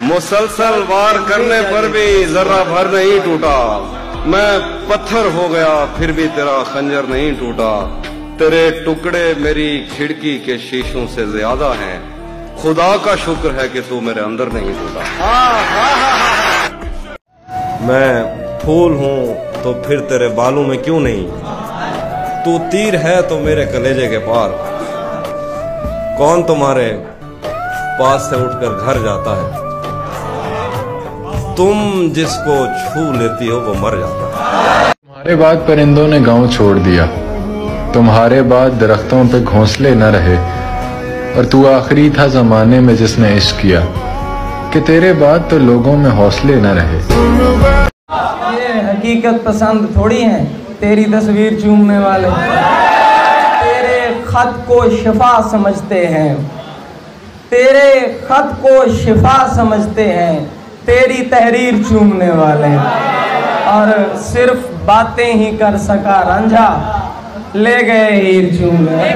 मुसलसल वार करने पर भी जरा भर नहीं टूटा, मैं पत्थर हो गया फिर भी तेरा खंजर नहीं टूटा, तेरे टुकड़े मेरी खिड़की के शीशों से ज्यादा हैं, खुदा का शुक्र है कि तू मेरे अंदर नहीं टूटा। मैं फूल हूँ तो फिर तेरे बालों में क्यों नहीं, तू तीर है तो मेरे कलेजे के पार, कौन तुम्हारे पास से उठकर घर जाता है, तुम जिसको छू लेती हो वो मर जाता है। तुम्हारे बाद परिंदों ने गांव छोड़ दिया, तुम्हारे बाद दरख्तों पे घोंसले न रहे, और तू आखिरी था जमाने में जिसने इश्क किया, कि तेरे बाद तो लोगों में हौसले न रहे। ये हकीकत पसंद थोड़ी है तेरी तस्वीर चूमने वाले, तेरे खत को शिफा समझते हैं, तेरे खत को शिफा समझते हैं, तेरी तहरीर चूमने वाले, और सिर्फ बातें ही कर सका रांझा, ले गए हीर चूम गए।